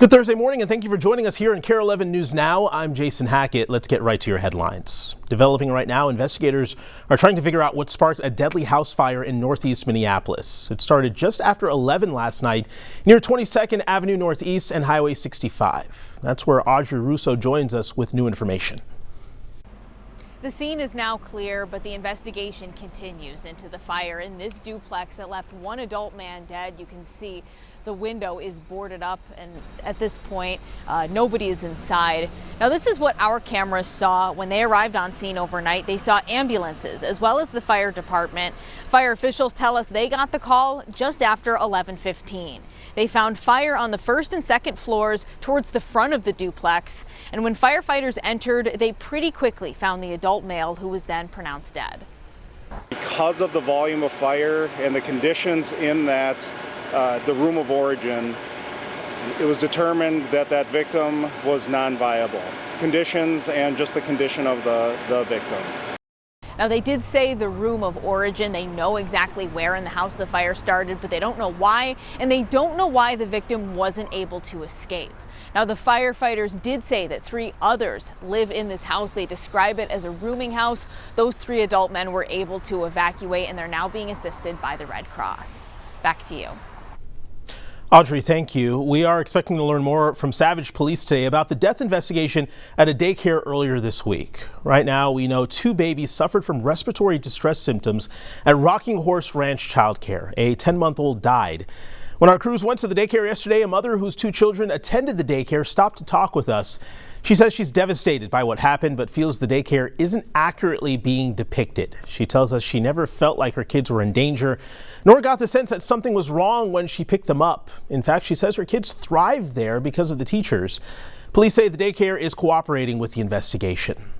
Good Thursday morning, and thank you for joining us here in KARE 11 News Now. I'm Jason Hackett. Let's get right to your headlines. Developing right now, investigators are trying to figure out what sparked a deadly house fire in northeast Minneapolis. It started just after 11 last night near 22nd Avenue Northeast and Highway 65. That's where Audrey Russo joins us with new information. The scene is now clear, but the investigation continues into the fire in this duplex that left one adult man dead. You can see the window is boarded up, and at this point, nobody is inside. Now, this is what our cameras saw when they arrived on scene overnight. They saw ambulances as well as the fire department. Fire officials tell us they got the call just after 11:15. They found fire on the first and second floors towards the front of the duplex. And when firefighters entered, they pretty quickly found the adult male who was then pronounced dead. Because of the volume of fire and the conditions in that the room of origin, it was determined that that victim was non-viable. Conditions and just the condition of the victim. Now, they did say the room of origin. They know exactly where in the house the fire started, but they don't know why, and they don't know why the victim wasn't able to escape. Now, the firefighters did say that 3 others live in this house. They describe it as a rooming house. Those 3 adult men were able to evacuate, and they're now being assisted by the Red Cross. Back to you. Audrey, thank you. We are expecting to learn more from Savage Police today about the death investigation at a daycare earlier this week. Right now, we know 2 babies suffered from respiratory distress symptoms at Rocking Horse Ranch Childcare. A 10-month-old died. When our crews went to the daycare yesterday, a mother whose 2 children attended the daycare stopped to talk with us. She says she's devastated by what happened, but feels the daycare isn't accurately being depicted. She tells us she never felt like her kids were in danger, nor got the sense that something was wrong when she picked them up. In fact, she says her kids thrive there because of the teachers. Police say the daycare is cooperating with the investigation.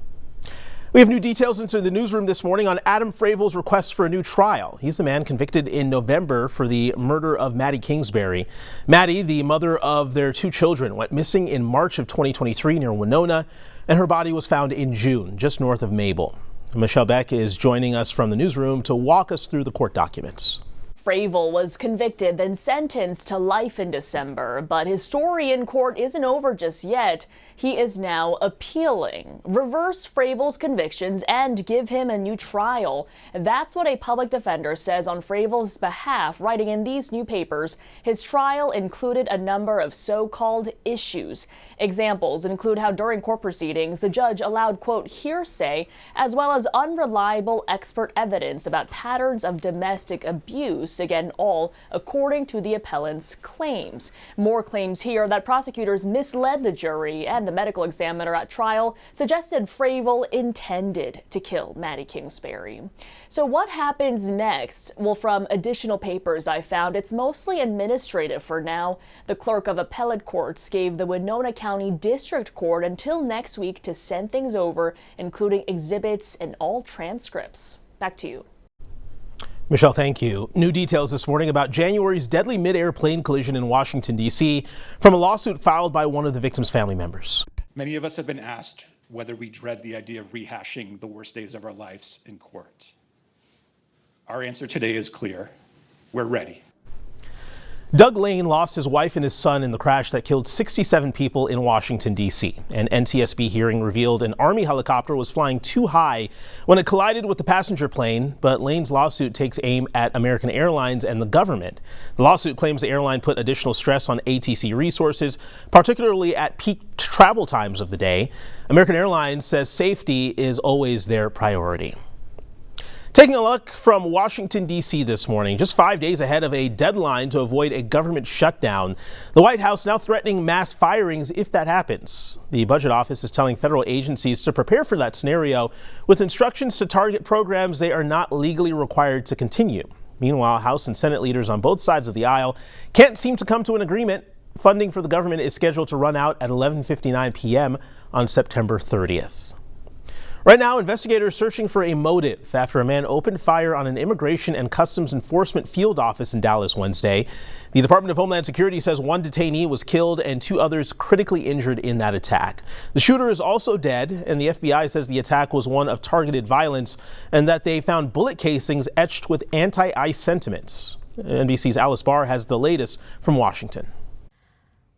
We have new details into the newsroom this morning on Adam Fravel's request for a new trial. He's the man convicted in November for the murder of Maddie Kingsbury. Maddie, the mother of their 2 children, went missing in March of 2023 near Winona, and her body was found in June, just north of Mabel. Michelle Beck is joining us from the newsroom to walk us through the court documents. Fravel was convicted, then sentenced to life in December, but his story in court isn't over just yet. He is now appealing. Reverse Fravel's convictions and give him a new trial. That's what a public defender says on Fravel's behalf, writing in these new papers. His trial included a number of so-called issues. Examples include how during court proceedings, the judge allowed, quote, hearsay, as well as unreliable expert evidence about patterns of domestic abuse, again, all according to the appellant's claims. More claims here that prosecutors misled the jury, and the medical examiner at trial suggested Fravel intended to kill Maddie Kingsbury. So what happens next? Well, from additional papers I found, it's mostly administrative for now. The clerk of appellate courts gave the Winona County District Court until next week to send things over, including exhibits and all transcripts. Back to you. Michelle, thank you. New details this morning about January's deadly mid-air plane collision in Washington, D.C. from a lawsuit filed by one of the victim's family members. Many of us have been asked whether we dread the idea of rehashing the worst days of our lives in court. Our answer today is clear. We're ready. Doug Lane lost his wife and his son in the crash that killed 67 people in Washington, D.C. An NTSB hearing revealed an Army helicopter was flying too high when it collided with the passenger plane, but Lane's lawsuit takes aim at American Airlines and the government. The lawsuit claims the airline put additional stress on ATC resources, particularly at peak travel times of the day. American Airlines says safety is always their priority. Taking a look from Washington, D.C. this morning, just 5 days ahead of a deadline to avoid a government shutdown. The White House now threatening mass firings if that happens. The Budget Office is telling federal agencies to prepare for that scenario with instructions to target programs they are not legally required to continue. Meanwhile, House and Senate leaders on both sides of the aisle can't seem to come to an agreement. Funding for the government is scheduled to run out at 11:59 p.m. on September 30th. Right now, investigators searching for a motive after a man opened fire on an Immigration and Customs Enforcement field office in Dallas Wednesday. The Department of Homeland Security says 1 detainee was killed and 2 others critically injured in that attack. The shooter is also dead, and the FBI says the attack was one of targeted violence and that they found bullet casings etched with anti-ICE sentiments. NBC's Alice Barr has the latest from Washington.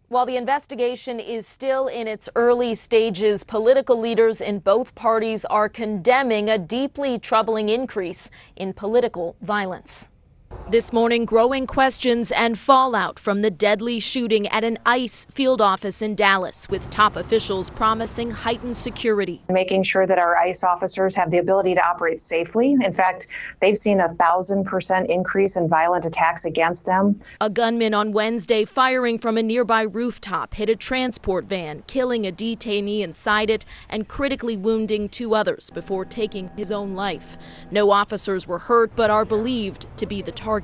While the investigation is still in its early stages, political leaders in both parties are condemning a deeply troubling increase in political violence. This morning, growing questions and fallout from the deadly shooting at an ICE field office in Dallas, with top officials promising heightened security. Making sure that our ICE officers have the ability to operate safely. In fact, they've seen a 1,000% increase in violent attacks against them. A gunman on Wednesday firing from a nearby rooftop hit a transport van, killing a detainee inside it and critically wounding 2 others before taking his own life. No officers were hurt but are believed to be the target.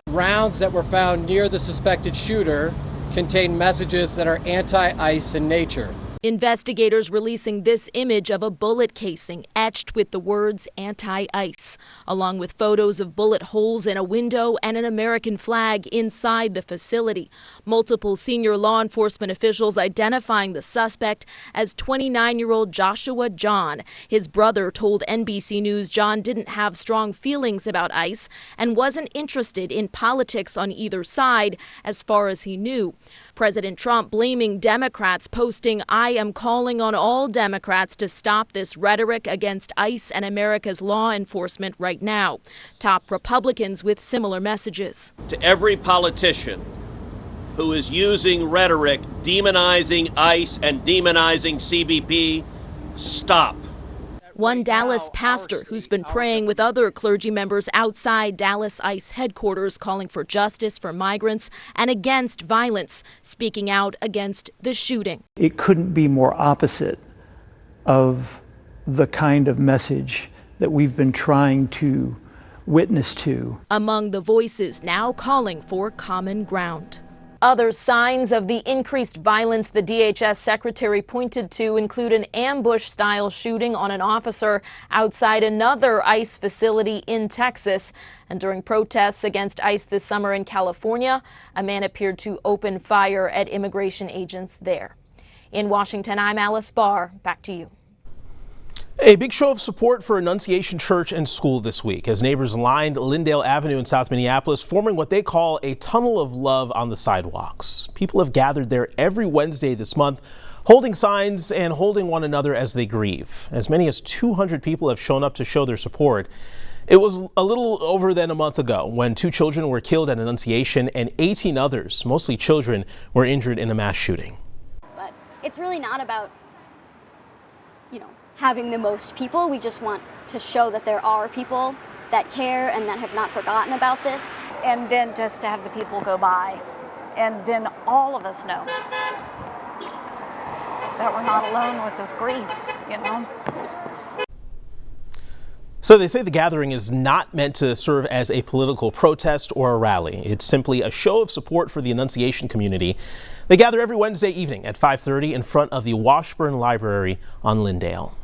Rounds that were found near the suspected shooter contain messages that are anti-ICE in nature. Investigators releasing this image of a bullet casing etched with the words anti-ICE, along with photos of bullet holes in a window and an American flag inside the facility. Multiple senior law enforcement officials identifying the suspect as 29-year-old Joshua John. His brother told NBC News John didn't have strong feelings about ICE and wasn't interested in politics on either side as far as he knew. President Trump blaming Democrats, posting, "I am calling on all Democrats to stop this rhetoric against ICE and America's law enforcement right now." Top Republicans with similar messages. To every politician who is using rhetoric demonizing ICE and demonizing CBP, stop. One Dallas pastor who's been praying with other clergy members outside Dallas ICE headquarters, calling for justice for migrants and against violence, speaking out against the shooting. It couldn't be more opposite of the kind of message that we've been trying to witness to. Among the voices now calling for common ground. Other signs of the increased violence the DHS secretary pointed to include an ambush-style shooting on an officer outside another ICE facility in Texas. And during protests against ICE this summer in California, a man appeared to open fire at immigration agents there. In Washington, I'm Alice Barr. Back to you. A big show of support for Annunciation Church and School this week as neighbors lined Lyndale Avenue in South Minneapolis, forming what they call a tunnel of love on the sidewalks. People have gathered there every Wednesday this month, holding signs and holding one another as they grieve. As many as 200 people have shown up to show their support. It was a little over than a month ago when 2 children were killed at Annunciation and 18 others, mostly children, were injured in a mass shooting. But it's really not about, having the most people. We just want to show that there are people that care and that have not forgotten about this. And then just to have the people go by, and then all of us know that we're not alone with this grief, So they say the gathering is not meant to serve as a political protest or a rally. It's simply a show of support for the Annunciation community. They gather every Wednesday evening at 5:30 in front of the Washburn Library on Lyndale.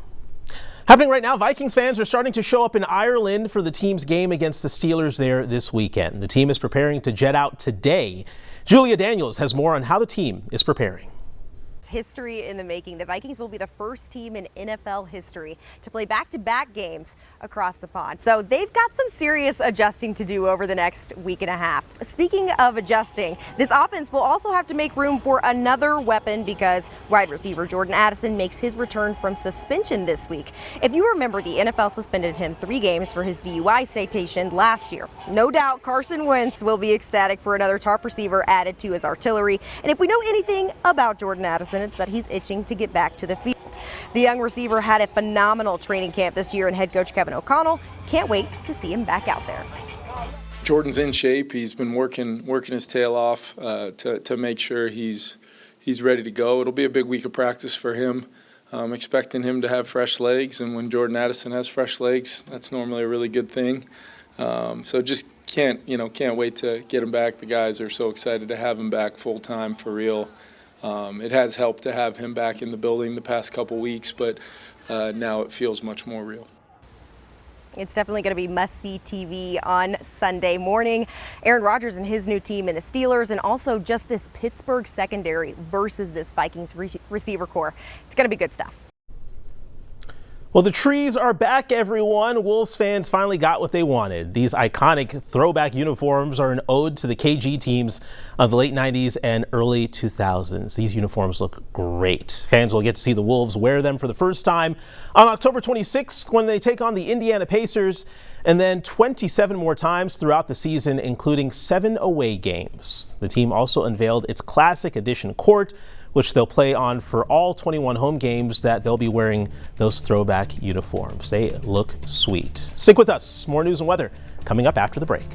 Happening right now, Vikings fans are starting to show up in Ireland for the team's game against the Steelers there this weekend. The team is preparing to jet out today. Julia Daniels has more on how the team is preparing. History in the making. The Vikings will be the first team in NFL history to play back-to-back games across the pond. So they've got some serious adjusting to do over the next week and a half. Speaking of adjusting, this offense will also have to make room for another weapon because wide receiver Jordan Addison makes his return from suspension this week. If you remember, the NFL suspended him 3 games for his DUI citation last year. No doubt Carson Wentz will be ecstatic for another top receiver added to his artillery. And if we know anything about Jordan Addison, it's that he's itching to get back to the field. The young receiver had a phenomenal training camp this year, and head coach Kevin O'Connell can't wait to see him back out there. Jordan's in shape. He's been working his tail off to make sure he's ready to go. It'll be a big week of practice for him. I'm expecting him to have fresh legs, and when Jordan Addison has fresh legs, that's normally a really good thing. So just can't wait to get him back. The guys are so excited to have him back full time for real. It has helped to have him back in the building the past couple weeks, but now it feels much more real. It's definitely going to be must-see TV on Sunday morning. Aaron Rodgers and his new team in the Steelers, and also just this Pittsburgh secondary versus this Vikings receiver core. It's going to be good stuff. Well, the trees are back, everyone. Wolves fans finally got what they wanted. These iconic throwback uniforms are an ode to the KG teams of the late 90s and early 2000s. These uniforms look great. Fans will get to see the Wolves wear them for the first time on October 26th when they take on the Indiana Pacers, and then 27 more times throughout the season, including 7 away games. The team also unveiled its Classic Edition court, which they'll play on for all 21 home games that they'll be wearing those throwback uniforms. They look sweet. Stick with us. More news and weather coming up after the break.